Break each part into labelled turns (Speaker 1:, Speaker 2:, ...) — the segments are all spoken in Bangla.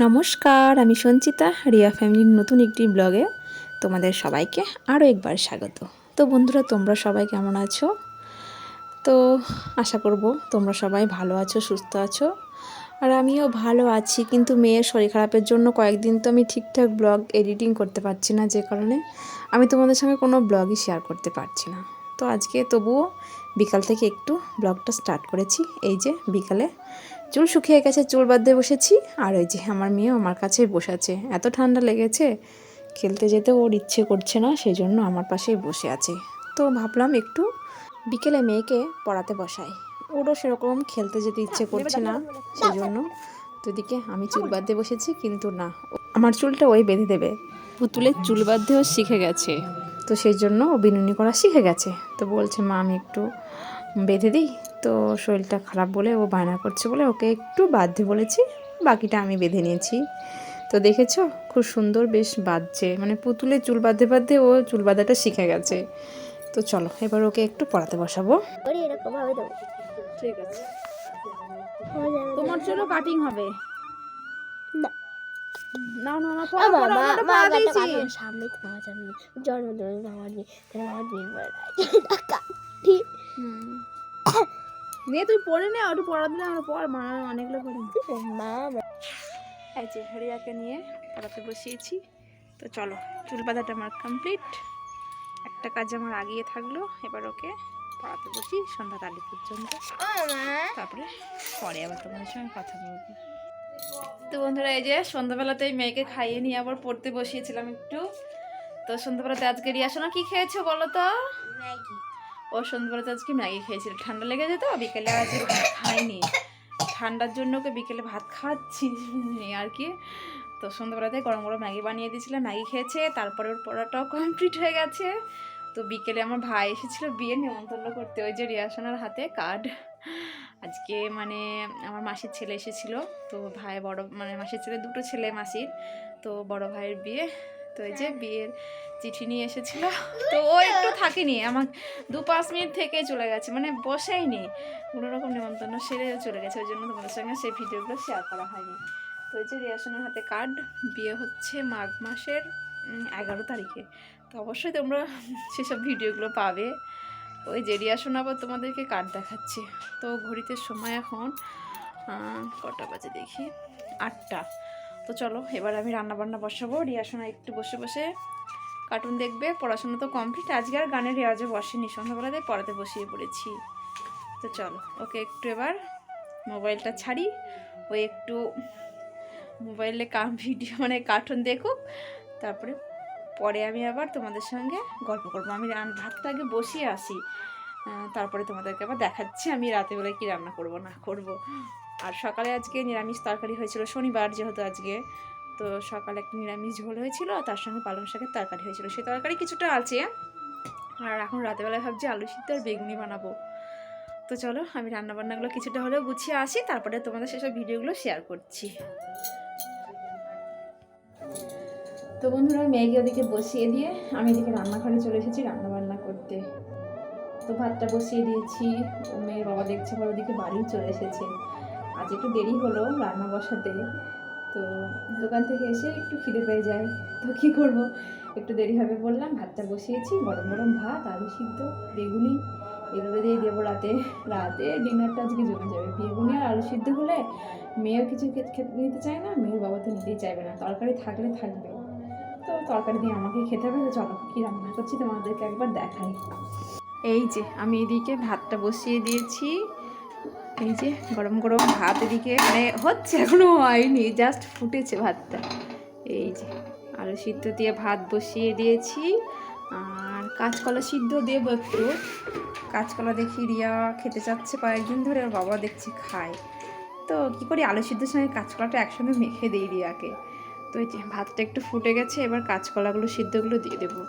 Speaker 1: নমস্কার, আমি সঞ্চিতা। রিয়া ফ্যামিলির নতুন একটি ব্লগে তোমাদের সবাইকে আরও একবার স্বাগত। তো বন্ধুরা, তোমরা সবাই কেমন আছো? তো আশা করব তোমরা সবাই ভালো আছো, সুস্থ আছো। আর আমিও ভালো আছি, কিন্তু মেয়ের শরীর খারাপের জন্য কয়েকদিন তো আমি ঠিকঠাক ব্লগ এডিটিং করতে পারছি না, যে কারণে আমি তোমাদের সঙ্গে কোনো ব্লগই শেয়ার করতে পারছি না। তো আজকে তবুও বিকাল থেকে একটু ব্লগটা স্টার্ট করেছি। এই যে বিকালে চুল শুকিয়ে গেছে, চুল বাঁধতে বসেছি। আর ওই যে আমার মেয়েও আমার কাছেই বসে আছে, এত ঠান্ডা লেগেছে, খেলতে যেতে ওর ইচ্ছে করছে না, সেই জন্য আমার পাশেই বসে আছে। তো ভাবলাম একটু বিকেলে মেয়েকে পড়াতে বসাই, ওরও সেরকম খেলতে যেতে ইচ্ছে করছে না, সেই জন্য। তো এদিকে আমি চুল বাঁধতে বসেছি, কিন্তু না, আমার চুলটা ওই বেঁধে দেবে। পুতুলের চুল বাঁধতেও শিখে গেছে, তো সেই জন্য ও বিনুনি করা শিখে গেছে। তো বলছে, মা আমি একটু বেঁধে দিই। তো শরীরটা খারাপ বলে ও বায়না করছে বলে ওকে একটু বাঁধতে বলেছি, বাকিটা আমি বেঁধে নিয়েছি। তো দেখেছো খুব সুন্দর বেশ বাঁধছে, মানে পুতুলে চুল বাঁধতে বাঁধতে ও চুল বাঁধাটা শিখে গেছে। তো চলো এবার ওকে একটু পড়াতে বসাবো। ঠিক আছে, তোমার চুলও কাটিং হবে না? না না,
Speaker 2: সামনে তোমার জন্মদিন আমার
Speaker 1: নিয়ে তুই পড়ে নে, একটু পড়া দিলে আমরা পড়, মা অনেকগুলো পড়ে।
Speaker 2: মা
Speaker 1: এই যে রিয়াকে নিয়ে পড়াতে বসিয়েছি। তো চলো, চুল বাঁধাটা আমার কমপ্লিট, একটা কাজ আমার আগিয়ে থাকলো। এবার ওকে পড়াতে বসি সন্ধ্যা কালী পর্যন্ত, তারপরে পরে আবার তোমাদের সঙ্গে কথা বলবো। তো বন্ধুরা, এই যে সন্ধ্যাবেলাতেই মেয়েকে খাইয়ে নিয়ে আবার পড়তে বসিয়েছিলাম একটু। তো সন্ধ্যাবেলাতে আজকে রিয়াশোনা কি খেয়েছো বলো তো?
Speaker 2: ম্যাগি।
Speaker 1: ও সন্ধ্যাবেলাতে আজকে ম্যাগি খেয়েছিল, ঠান্ডা লেগে যেত, বিকেলে আজকে ভাত খাইনি, ঠান্ডার জন্য ওকে বিকেলে ভাত খাওয়াচ্ছি আর কি। তো সন্ধ্যাবেলাতে গরম গরম ম্যাগি বানিয়ে দিয়েছিলাম, ম্যাগি খেয়েছে। তারপরে ওর পড়াটাও কমপ্লিট হয়ে গেছে। তো বিকেলে আমার ভাই এসেছিলো বিয়ে নেমন্তন্ন করতে, ওই যে রিয়াশোনার হাতে কার্ড। আজকে মানে আমার মাসির ছেলে এসেছিলো, তো ভাই বড় মানে মাসির ছেলে দুটো ছেলে মাসির, তো বড় ভাইয়ের বিয়ে। তো এই যে বিয়ের চিঠি নিয়ে এসেছিলো, তো ও একটু থাকেনি, আমার 2-5 মিনিট থেকে চলে গেছে, মানে বসেই নি, কোনোরকম নেমন্তন্ন সেরে চলে গেছে, ওই জন্য তোমাদের সঙ্গে সেই ভিডিওগুলো শেয়ার করা হয়নি। তো এই যে রিয়াশনের হাতে কার্ড, বিয়ে হচ্ছে মাঘ মাসের 11 তারিখে। তো অবশ্যই তোমরা সেসব ভিডিওগুলো পাবে। ওই যে রিয়াশন আবার তোমাদেরকে কার্ড দেখাচ্ছে। তো ঘড়িতে সময় এখন কটা বাজে দেখি, 8টা। তো চলো এবার আমি রান্নাবান্না বসাবো। রিয়াশোনা একটু বসে বসে কার্টুন দেখবে, পড়াশোনা তো কমপ্লিট, আজকে আর গানের রেওয়াজে বসেনি, সন্ধ্যাবেলাতে পড়াতে বসিয়ে পড়েছি। তো চলো ওকে একটু এবার মোবাইলটা ছাড়ি, ও একটু মোবাইলে ভিডিও মানে কার্টুন দেখুক, তারপরে পরে আমি আবার তোমাদের সঙ্গে গল্প করবো। আমি ভাতটা আগে বসিয়ে আসি, তারপরে তোমাদেরকে আবার দেখাচ্ছি আমি রাতেবেলায় কি রান্না করব না করব। আর সকালে আজকে নিরামিষ তরকারি হয়েছিল, শনিবার যেহেতু আজকে, তো সকালে একটা নিরামিষ ঝোল হয়েছিল, তার সঙ্গে পালং শাকের তরকারি হয়েছিল, সেই তরকারি কিছুটা আছে। আর এখন রাতেবেলায় ভাবছি আলু সিদ্ধ আর বেগুনি বানাবো। তো চলো আমি রান্নাবান্নাগুলো কিছুটা হলেও গুছিয়ে আসি, তারপরে তোমাদের সেসব ভিডিওগুলো শেয়ার করছি। তো বন্ধুরা, মেয়েকে ওদিকে বসিয়ে দিয়ে আমি এদিকে রান্নাঘরে চলে এসেছি রান্নাবান্না করতে। তো ভাতটা বসিয়ে দিয়েছি, ও মেয়ের বাবা দেখছে পর ওদিকে বাড়িও চলে এসেছে। আজ একটু দেরি হলো রান্না বসাতে, তো দোকান থেকে এসে একটু খিদে পেয়ে যায়, তো কী করব, একটু দেরি হবে বললাম। ভাতটা বসিয়েছি, গরম গরম ভাত, আলু সিদ্ধ, বেগুনি, এগুলো দিয়ে দেবো রাতে। রাতে ডিনারটা আজকে জমে যাবে। বেগুনি আর আলু সিদ্ধ হলে মেয়েও কিছু খেতে নিতে চায় না, মেয়ের বাবা তো নিতেই চাইবে না, তরকারি থাকলে থাকবে, তো তরকারি দিয়ে আমাকে খেতে হবে। তো চলো কী রান্না করছি তোমাদেরকে একবার দেখাই। এই যে আমি এদিকে ভাতটা বসিয়ে দিয়েছি, এই যে গরম গরম ভাত এদিকে মানে হচ্ছে, এখনো হয়নি, জাস্ট ফুটেছে ভাতটা। এই যে আলু সিদ্ধ দিয়ে ভাত বসিয়ে দিয়েছি, আর কাঁচকলা সিদ্ধ দেবো একটু। কাঁচকলা দেখি রিয়া খেতে চাচ্ছে কয়েকদিন ধরে, ওর বাবা দেখছি খায়, তো কী করি আলু সিদ্ধের সঙ্গে কাঁচকলাটা একসঙ্গে মেখে দিই রিয়াকে। তো এই যে ভাতটা একটু ফুটে গেছে, এবার কাঁচকলাগুলো সিদ্ধগুলো দিয়ে দেবো,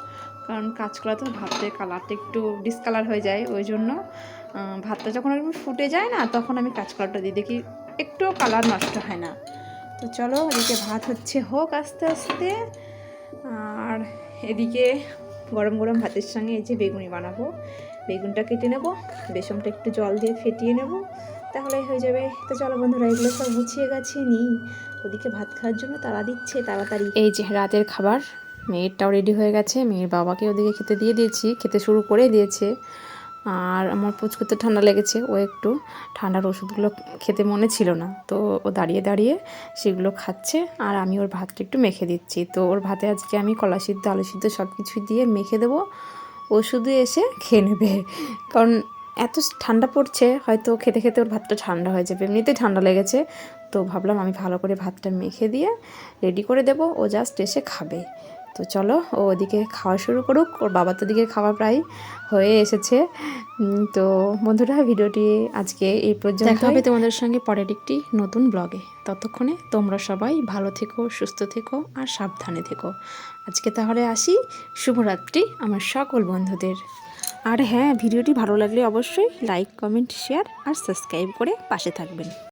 Speaker 1: কারণ কাঁচকলা তো ভাতের কালারটা একটু ডিসকালার হয়ে যায়, ওই জন্য ভাতটা যখন একদম ফুটে যায় না, তখন আমি কাঁচকলাটা দিয়ে দেখি একটু কালার নষ্ট হয় না। তো চলো এদিকে ভাত হচ্ছে হোক আস্তে আস্তে, আর এদিকে গরম গরম ভাতের সঙ্গে এই যে বেগুনি বানাবো, বেগুনটা কেটে নেব, বেসনটা একটু জল দিয়ে ফেটিয়ে নেব, তাহলে হয়ে যাবে। তো চলো বন্ধুরা, এগুলো সব গুছিয়ে গাছিয়ে নিই, ওদিকে ভাত খাওয়ার জন্য তারা দিচ্ছে তাড়াতাড়ি। এই যে রাতের খাবার, মেয়েরটাও রেডি হয়ে গেছে, মেয়ের বাবাকে ওদিকে খেতে দিয়ে দিয়েছি, খেতে শুরু করে দিয়েছে। আর আমার পুচকুতে ঠান্ডা লেগেছে, ও একটু ঠান্ডার ওষুধগুলো খেতে মনে ছিল না, তো ও দাঁড়িয়ে দাঁড়িয়ে সেগুলো খাচ্ছে। আর আমি ওর ভাতটা একটু মেখে দিচ্ছি। তো ওর ভাতে আজকে আমি কলা সিদ্ধ আলু সিদ্ধ সব কিছু দিয়ে মেখে দেবো, ও শুধু এসে খেয়ে নেবে। কারণ এত ঠান্ডা পড়ছে, হয়তো খেতে খেতে ওর ভাতটা ঠান্ডা হয়ে যাবে, এমনিতেই ঠান্ডা লেগেছে। তো ভাবলাম আমি ভালো করে ভাতটা মেখে দিয়ে রেডি করে দেবো, ও জাস্ট এসে খাবে। তো চলো ও ওদিকে খাওয়া শুরু করুক, ওর বাবা তো দিকে খাওয়া প্রায় হয়ে এসেছে। তো বন্ধুরা, ভিডিওটি আজকে এই পর্যন্ত। দেখা হবে তোমাদের সঙ্গে পরের একটি নতুন ব্লগে। ততক্ষণে তোমরা সবাই ভালো থেকো, সুস্থ থেকো আর সাবধানে থেকো। আজকে তাহলে আসি, শুভরাত্রি আমার সকল বন্ধুদের। আর হ্যাঁ, ভিডিওটি ভালো লাগলে অবশ্যই লাইক, কমেন্ট, শেয়ার আর সাবস্ক্রাইব করে পাশে থাকবেন।